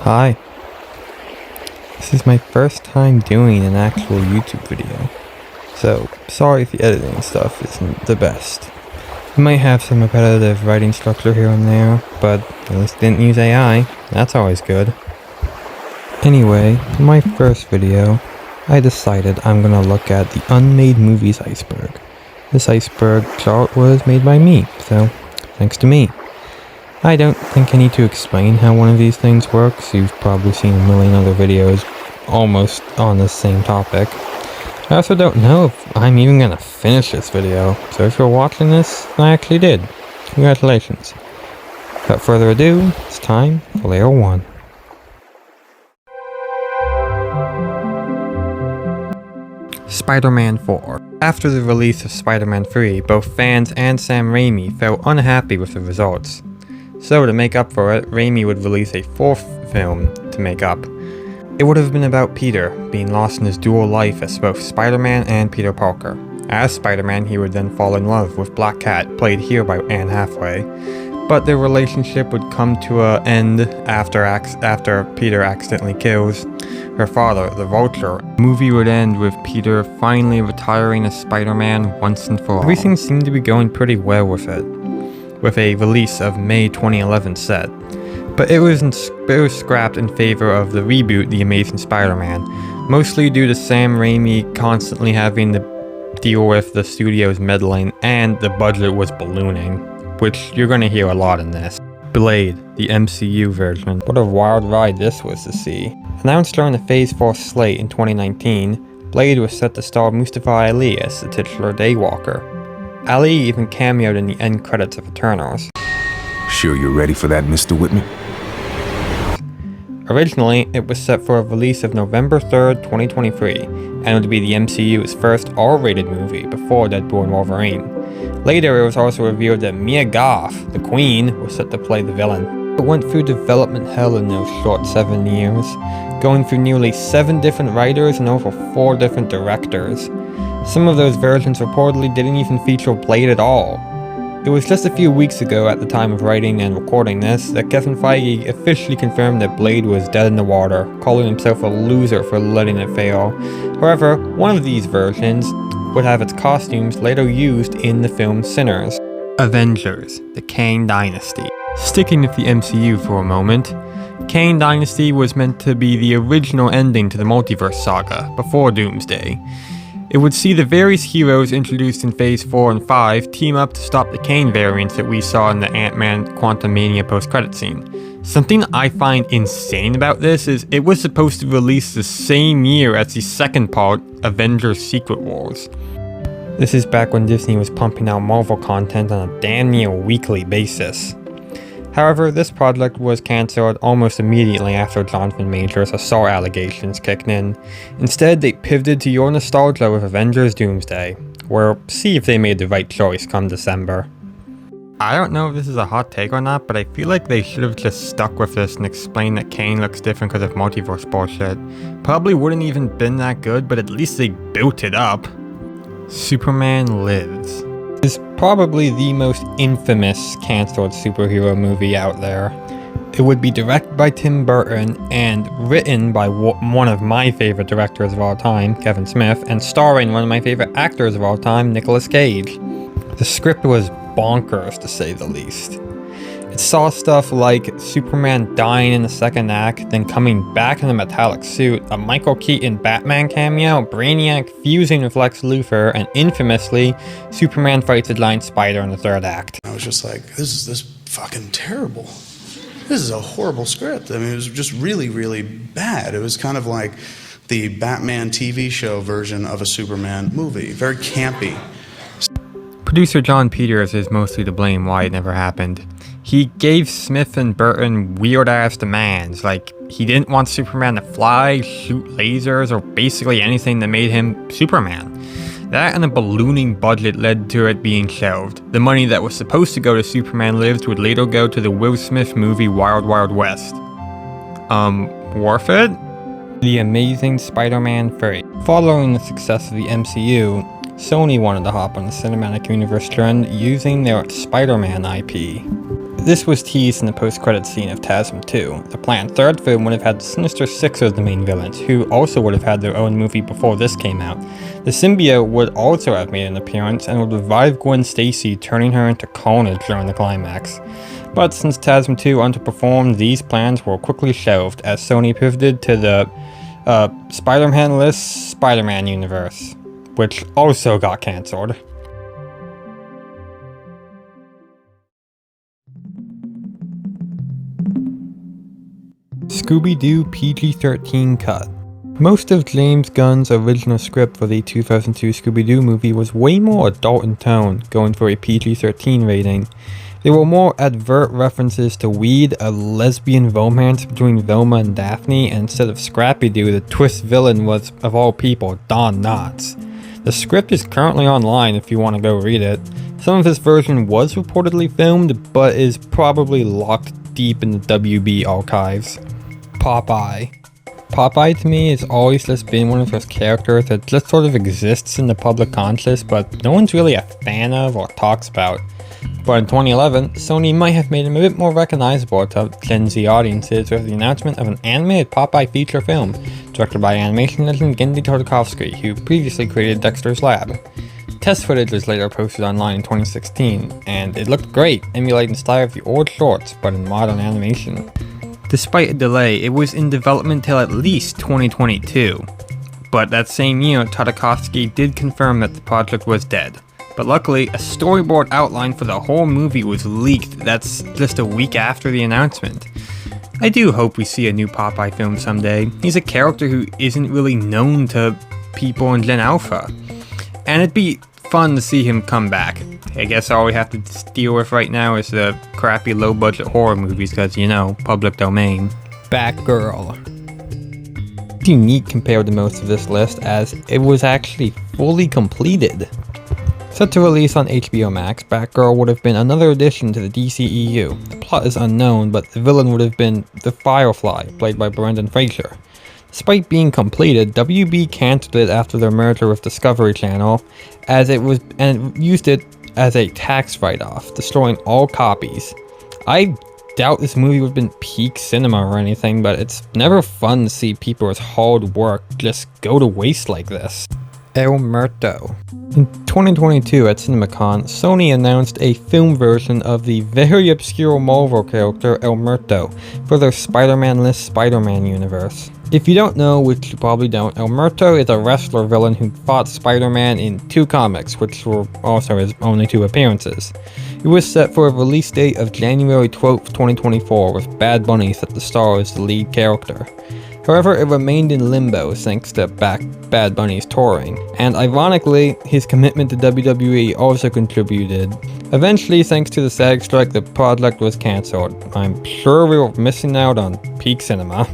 Hi. This is my first time doing an actual YouTube video, so sorry if the editing stuff isn't the best. I might have some repetitive writing structure here and there, but at least didn't use AI, that's always good. Anyway, in my first video, I decided I'm gonna look at the unmade movies iceberg. This iceberg chart was made by me, so thanks to me. I don't think I need to explain how one of these things works. You've probably seen a million other videos almost on the same topic. I also don't know if I'm even gonna finish this video, so if you're watching this, I actually did. Congratulations. Without further ado, it's time for layer 1. Spider-Man 4. After the release of Spider-Man 3, both fans and Sam Raimi felt unhappy with the results. So to make up for it, Raimi would release a fourth film to make up. It would have been about Peter being lost in his dual life as both Spider-Man and Peter Parker. As Spider-Man, he would then fall in love with Black Cat, played here by Anne Hathaway, but their relationship would come to an end after Peter accidentally kills her father, the Vulture. The movie would end with Peter finally retiring as Spider-Man once and for all. Everything seemed to be going pretty well with it, with a release of May 2011 set. But it was scrapped in favor of the reboot The Amazing Spider-Man, mostly due to Sam Raimi constantly having to deal with the studio's meddling and the budget was ballooning, which you're going to hear a lot in this. Blade, the MCU version. What a wild ride this was to see. Announced during the Phase 4 slate in 2019, Blade was set to star Mustafa Ali as the titular Daywalker. Ali even cameoed in the end credits of Eternals. Sure you're ready for that, Mr. Whitman? Originally, it was set for a release of November 3rd, 2023, and would be the MCU's first R-rated movie before Deadpool and Wolverine. Later, it was also revealed that Mia Goth, the Queen, was set to play the villain. It went through development hell in those short 7 years, going through nearly 7 different writers and over 4 different directors. Some of those versions reportedly didn't even feature Blade at all. It was just a few weeks ago at the time of writing and recording this that Kevin Feige officially confirmed that Blade was dead in the water, calling himself a loser for letting it fail. However, one of these versions would have its costumes later used in the film Sinners. Avengers, the Kang Dynasty. Sticking with the MCU for a moment, Kang Dynasty was meant to be the original ending to the multiverse saga, before Doomsday. It would see the various heroes introduced in Phase 4 and 5 team up to stop the Kane variants that we saw in the Ant-Man Quantumania post-credit scene. Something I find insane about this is it was supposed to release the same year as the second part, Avengers Secret Wars. This is back when Disney was pumping out Marvel content on a damn near weekly basis. However, this project was cancelled almost immediately after Jonathan Majors' assault allegations kicked in. Instead, they pivoted to your nostalgia with Avengers Doomsday. We'll see if they made the right choice come December. I don't know if this is a hot take or not, but I feel like they should have just stuck with this and explained that Kane looks different because of multiverse bullshit. Probably wouldn't even been that good, but at least they built it up. Superman Lives is probably the most infamous cancelled superhero movie out there. It would be directed by Tim Burton and written by one of my favorite directors of all time, Kevin Smith, and starring one of my favorite actors of all time, Nicolas Cage. The script was bonkers, to say the least. It saw stuff like Superman dying in the second act, then coming back in a metallic suit, a Michael Keaton Batman cameo, Brainiac fusing with Lex Luthor, and infamously, Superman fights a giant spider in the third act. I was just like, this is fucking terrible. This is a horrible script. I mean, it was just really, really bad. It was kind of like the Batman TV show version of a Superman movie. Very campy. Producer John Peters is mostly to blame why it never happened. He gave Smith and Burton weird-ass demands, like he didn't want Superman to fly, shoot lasers, or basically anything that made him Superman. That and a ballooning budget led to it being shelved. The money that was supposed to go to Superman Lives would later go to the Will Smith movie Wild Wild West. Worth it? The Amazing Spider-Man 3. Following the success of the MCU, Sony wanted to hop on the cinematic universe trend using their Spider-Man IP. This was teased in the post-credits scene of TASM 2. The planned third film would have had the Sinister Six as the main villains, who also would have had their own movie before this came out. The symbiote would also have made an appearance and would revive Gwen Stacy, turning her into Carnage during the climax. But since TASM 2 underperformed, these plans were quickly shelved as Sony pivoted to the Spider-Man-less Spider-Man universe, which also got cancelled. Scooby-Doo PG-13 cut. Most of James Gunn's original script for the 2002 Scooby-Doo movie was way more adult in tone, going for a PG-13 rating. There were more advert references to weed, a lesbian romance between Velma and Daphne, and instead of Scrappy-Doo, the twist villain was, of all people, Don Knotts. The script is currently online if you want to go read it. Some of this version was reportedly filmed, but is probably locked deep in the WB archives. Popeye. Popeye to me has always just been one of those characters that just sort of exists in the public conscious, but no one's really a fan of or talks about. But in 2011, Sony might have made him a bit more recognizable to Gen Z audiences with the announcement of an animated Popeye feature film, directed by animation legend Genndy Tartakovsky, who previously created Dexter's Lab. Test footage was later posted online in 2016, and it looked great, emulating the style of the old shorts, but in modern animation. Despite a delay, it was in development till at least 2022. But that same year, Tartakovsky did confirm that the project was dead. But luckily, a storyboard outline for the whole movie was leaked that's just a week after the announcement. I do hope we see a new Popeye film someday. He's a character who isn't really known to people in Gen Alpha. And it'd be fun to see him come back. I guess all we have to deal with right now is the crappy low-budget horror movies because, you know, public domain. Batgirl. It's unique compared to most of this list as it was actually fully completed. Set to release on HBO Max, Batgirl would have been another addition to the DCEU. The plot is unknown, but the villain would have been the Firefly, played by Brendan Fraser. Despite being completed, WB cancelled it after their merger with Discovery Channel, as it used it as a tax write-off, destroying all copies. I doubt this movie would have been peak cinema or anything, but it's never fun to see people's hard work just go to waste like this. El Muerto. In 2022 at CinemaCon, Sony announced a film version of the very obscure Marvel character El Muerto for their Spider-Man-less Spider-Man universe. If you don't know, which you probably don't, El Muerto is a wrestler villain who fought Spider-Man in 2 comics, which were also his only 2 appearances. It was set for a release date of January 12th, 2024, with Bad Bunny set to star as the lead character. However, it remained in limbo thanks to Bad Bunny's touring, and ironically, his commitment to WWE also contributed. Eventually, thanks to the SAG strike, the project was cancelled. I'm sure we were missing out on peak cinema.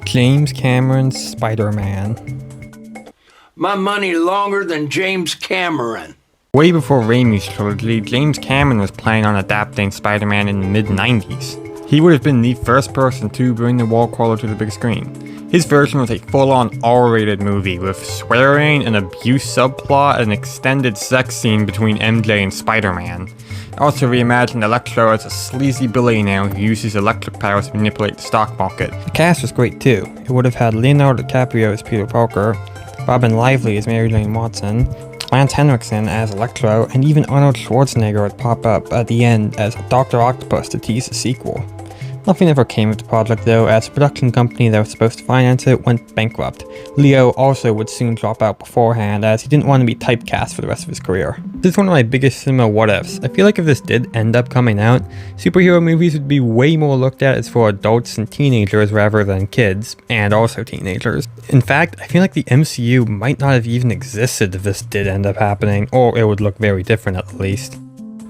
James Cameron's Spider-Man. My money longer than James Cameron. Way before Raimi's trilogy, James Cameron was planning on adapting Spider-Man in the mid-90s. He would have been the first person to bring the wall crawler to the big screen. His version was a full-on R-rated movie with swearing, an abuse subplot, and an extended sex scene between MJ and Spider-Man. It also reimagined Electro as a sleazy billionaire who uses electric powers to manipulate the stock market. The cast was great too. It would have had Leonardo DiCaprio as Peter Parker, Robin Lively as Mary Jane Watson, Lance Henriksen as Electro, and even Arnold Schwarzenegger would pop up at the end as Dr. Octopus to tease a sequel. Nothing ever came of the project though, as the production company that was supposed to finance it went bankrupt. Leo also would soon drop out beforehand, as he didn't want to be typecast for the rest of his career. This is one of my biggest cinema what-ifs. I feel like if this did end up coming out, superhero movies would be way more looked at as for adults and teenagers rather than kids, and also teenagers. In fact, I feel like the MCU might not have even existed if this did end up happening, or it would look very different at least.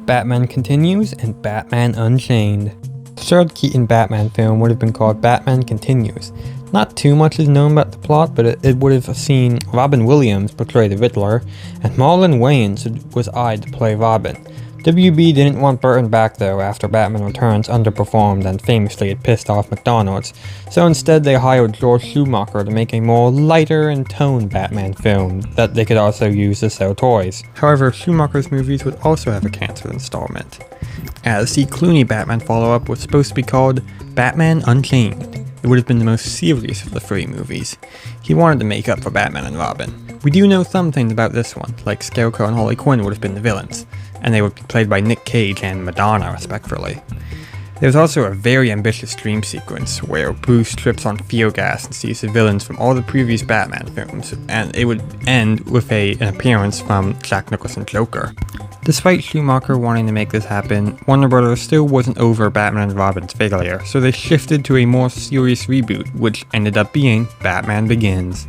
Batman Continues and Batman Unchained. The third Keaton Batman film would have been called Batman Continues. Not too much is known about the plot, but it would have seen Robin Williams portray the Riddler, and Marlon Wayans was eyed to play Robin. WB didn't want Burton back though after Batman Returns underperformed and famously it pissed off McDonald's, so instead they hired George Schumacher to make a more lighter in tone Batman film that they could also use to sell toys. However, Schumacher's movies would also have a cancelled installment, as the Clooney Batman follow-up was supposed to be called Batman Unchained. It would have been the most serious of the three movies. He wanted to make up for Batman and Robin. We do know some things about this one, like Scarecrow and Harley Quinn would have been the villains, and they would be played by Nick Cage and Madonna respectively. There's also a very ambitious dream sequence where Bruce trips on fear gas and sees the villains from all the previous Batman films, and it would end with an appearance from Jack Nicholson's Joker. Despite Schumacher wanting to make this happen, Warner Bros. Still wasn't over Batman and Robin's failure, so they shifted to a more serious reboot, which ended up being Batman Begins.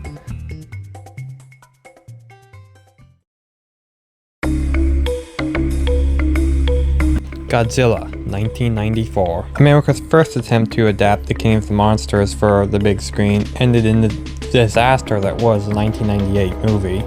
Godzilla, 1994. America's first attempt to adapt The King of the Monsters for the big screen ended in the disaster that was the 1998 movie.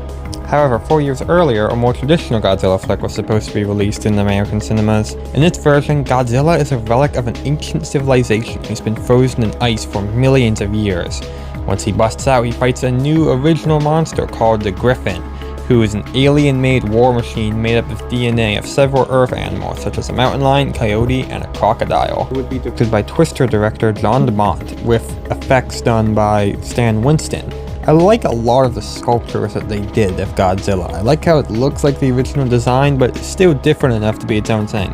However, 4 years earlier, a more traditional Godzilla flick was supposed to be released in American cinemas. In its version, Godzilla is a relic of an ancient civilization who's been frozen in ice for millions of years. Once he busts out, he fights a new original monster called the Griffin, who is an alien-made war machine made up of DNA of several Earth animals, such as a mountain lion, coyote, and a crocodile. It would be directed by Twister director John DeMont, with effects done by Stan Winston. I like a lot of the sculptures that they did of Godzilla. I like how it looks like the original design, but it's still different enough to be its own thing.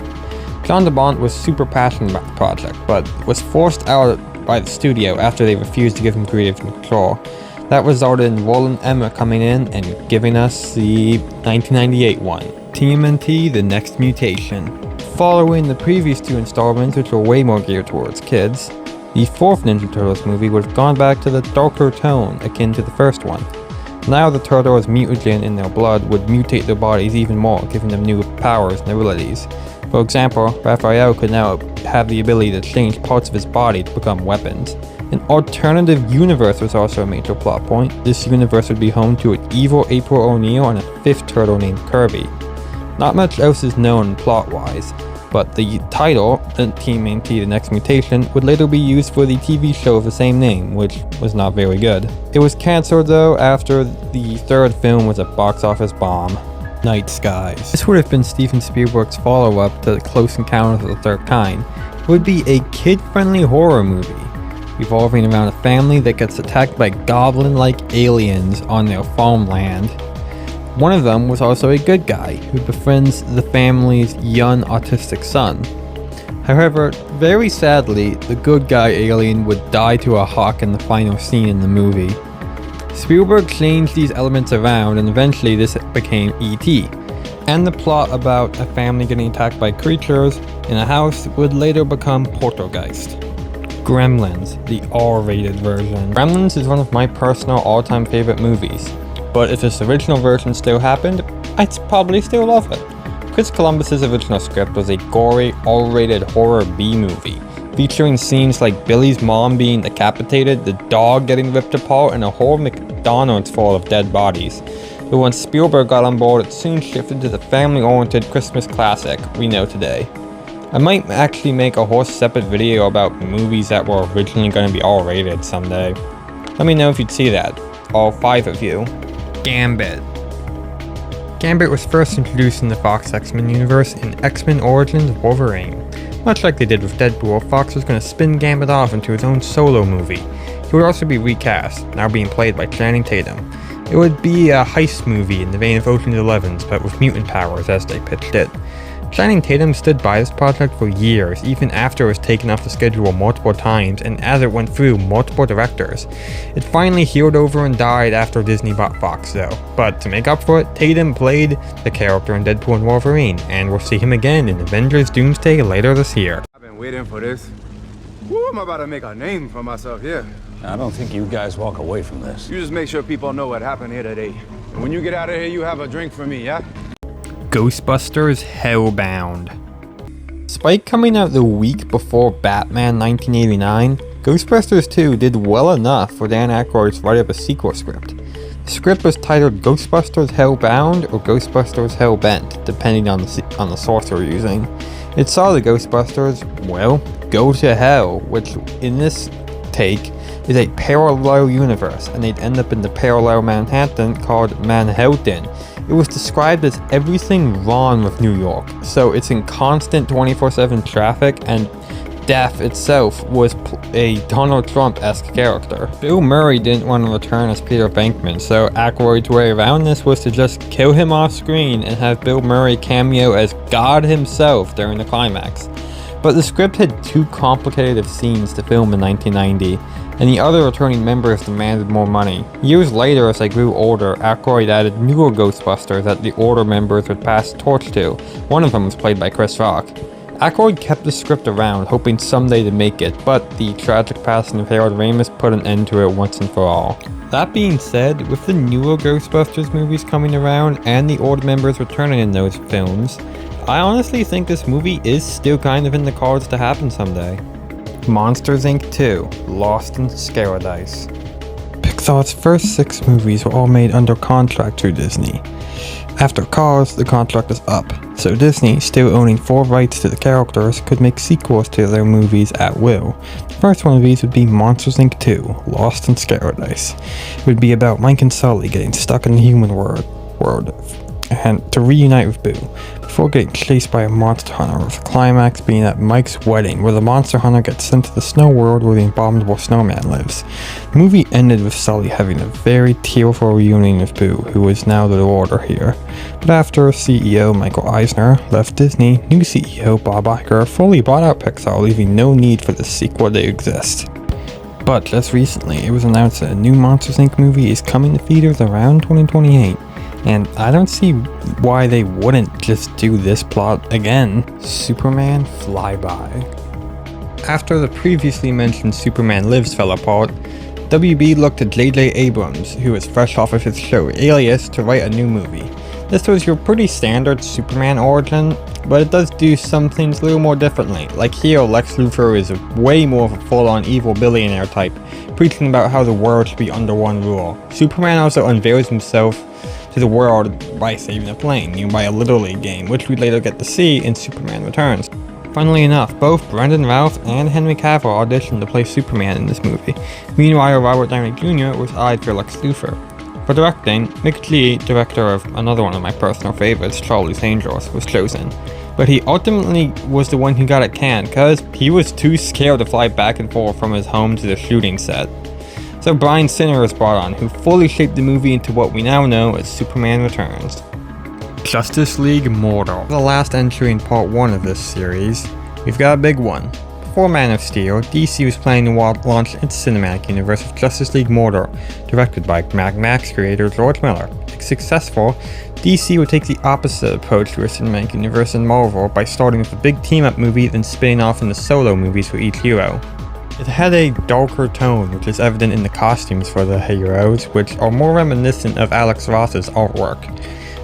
John DeMont was super passionate about the project, but was forced out by the studio after they refused to give him creative control. That resulted in Roland Emmerich coming in and giving us the 1998 one, TMNT: The Next Mutation. Following the previous two installments, which were way more geared towards kids, the fourth Ninja Turtles movie would have gone back to the darker tone akin to the first one. Now the turtles' mutagen in their blood would mutate their bodies even more, giving them new powers and abilities. For example, Raphael could now have the ability to change parts of his body to become weapons. An alternative universe was also a major plot point. This universe would be home to an evil April O'Neil and a fifth turtle named Kirby. Not much else is known plot-wise, but the title, TMNT: The Next Mutation, would later be used for the TV show of the same name, which was not very good. It was cancelled though after the third film was a box office bomb, Night Skies. This would have been Steven Spielberg's follow-up to Close Encounters of the Third Kind. It would be a kid-friendly horror movie, revolving around a family that gets attacked by goblin-like aliens on their farmland. One of them was also a good guy who befriends the family's young autistic son. However, very sadly, the good guy alien would die to a hawk in the final scene in the movie. Spielberg changed these elements around and eventually this became E.T. And the plot about a family getting attacked by creatures in a house would later become Poltergeist. Gremlins, the R-rated version. Gremlins is one of my personal all-time favorite movies, but if this original version still happened, I'd probably still love it. Chris Columbus's original script was a gory, R-rated horror B-movie, featuring scenes like Billy's mom being decapitated, the dog getting ripped apart, and a whole McDonald's full of dead bodies. But once Spielberg got on board, it soon shifted to the family-oriented Christmas classic we know today. I might actually make a whole separate video about movies that were originally going to be R-rated someday. Let me know if you'd see that. All 5 of you. Gambit. Gambit was first introduced in the Fox X-Men universe in X-Men Origins Wolverine. Much like they did with Deadpool, Fox was going to spin Gambit off into his own solo movie. He would also be recast, now being played by Channing Tatum. It would be a heist movie in the vein of Ocean's 11's, but with mutant powers as they pitched it. Channing Tatum stood by this project for years, even after it was taken off the schedule multiple times and as it went through multiple directors. It finally healed over and died after Disney bought Fox though, but to make up for it, Tatum played the character in Deadpool and Wolverine, and we'll see him again in Avengers Doomsday later this year. I've been waiting for this. Woo, I'm about to make a name for myself here. I don't think you guys walk away from this. You just make sure people know what happened here today. And when you get out of here, you have a drink for me, yeah? Ghostbusters Hellbound. Despite coming out the week before Batman 1989, Ghostbusters 2 did well enough for Dan Aykroyd to write up a sequel script. Script was titled Ghostbusters Hellbound or Ghostbusters Hellbent, depending on the source we're using. It saw the Ghostbusters, well, go to hell, which in this take is a parallel universe, and they'd end up in the parallel Manhattan called Manhattan. It was described as everything wrong with New York, so it's in constant 24/7 traffic, and Death itself was a Donald Trump-esque character. Bill Murray didn't want to return as Peter Venkman, so Aykroyd's way around this was to just kill him off screen and have Bill Murray cameo as God himself during the climax. But the script had too complicated of scenes to film in 1990, and the other returning members demanded more money. Years later, as I grew older, Aykroyd added newer Ghostbusters that the older members would pass the torch to. One of them was played by Chris Rock. Aykroyd kept the script around, hoping someday to make it, but the tragic passing of Harold Ramis put an end to it once and for all. That being said, with the newer Ghostbusters movies coming around and the old members returning in those films, I honestly think this movie is still kind of in the cards to happen someday. Monsters Inc. 2, Lost in Scaradise. Pixar's first 6 movies were all made under contract to Disney. After Cars, the contract is up, so Disney, still owning full rights to the characters, could make sequels to their movies at will. The first one of these would be Monsters Inc. 2, Lost in Scaradise. It would be about Mike and Sully getting stuck in the human world and to reunite with Boo, before getting chased by a monster hunter, with the climax being at Mike's wedding, where the monster hunter gets sent to the snow world where the abominable snowman lives. The movie ended with Sully having a very tearful reunion with Boo, who is now the warder here. But after CEO Michael Eisner left Disney, new CEO Bob Iger fully bought out Pixar, leaving no need for the sequel to exist. But just recently, it was announced that a new Monsters Inc. movie is coming to theaters around 2028. And I don't see why they wouldn't just do this plot again. Superman Flyby. After the previously mentioned Superman Lives fell apart, WB looked to J.J. Abrams, who was fresh off of his show Alias, to write a new movie. This was your pretty standard Superman origin, but it does do some things a little more differently. Like here, Lex Luthor is way more of a full-on evil billionaire type, preaching about how the world should be under one rule. Superman also unveils himself to the world by saving a plane, by a Little League game, which we later get to see in Superman Returns. Funnily enough, both Brendan Routh and Henry Cavill auditioned to play Superman in this movie. Meanwhile, Robert Downey Jr. was eyed for Lex Luthor. For directing, Mick G., director of another one of my personal favorites, Charlie's Angels, was chosen. But he ultimately was the one who got it canned, because he was too scared to fly back and forth from his home to the shooting set. So Bryan Singer was brought on, who fully shaped the movie into what we now know as Superman Returns. Justice League Mortal. The last entry in part 1 of this series, we've got a big one. Before Man of Steel, DC was planning to launch its cinematic universe of Justice League Mortal, directed by Mad Max creator George Miller. If successful, DC would take the opposite approach to a cinematic universe in Marvel by starting with a big team-up movie, then spinning off into solo movies for each hero. It had a darker tone, which is evident in the costumes for the heroes, which are more reminiscent of Alex Ross's artwork.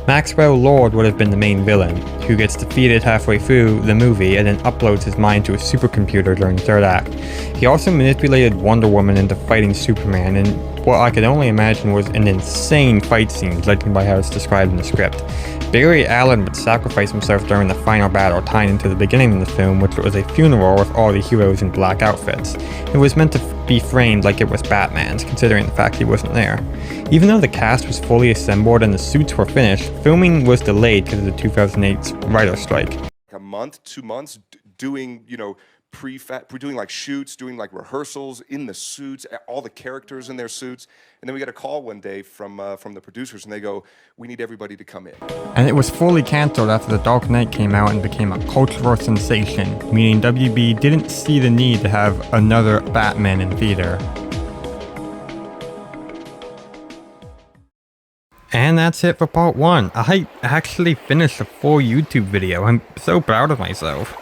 Maxwell Lord would have been the main villain, who gets defeated halfway through the movie and then uploads his mind to a supercomputer during the third act. He also manipulated Wonder Woman into fighting Superman in what I could only imagine was an insane fight scene, judging by how it's described in the script. Barry Allen would sacrifice himself during the final battle, tying into the beginning of the film, which was a funeral with all the heroes in black outfits. It was meant to be framed like it was Batman's, considering the fact he wasn't there. Even though the cast was fully assembled and the suits were finished, filming was delayed because of the 2008 writer's strike. A month, 2 months, doing, doing like shoots, doing like rehearsals in the suits, all the characters in their suits, and then we got a call one day from the producers, and they go, "We need everybody to come in." And it was fully cancelled after The Dark Knight came out and became a cultural sensation, meaning WB didn't see the need to have another Batman in theater. And that's it for part 1. I actually finished a full YouTube video. I'm so proud of myself.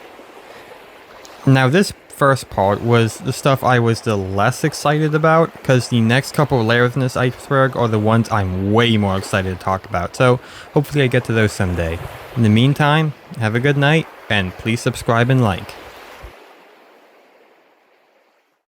Now this first part was the stuff I was the less excited about, because the next couple of layers in this iceberg are the ones I'm way more excited to talk about, so hopefully I get to those someday. In the meantime, have a good night, and please subscribe and like.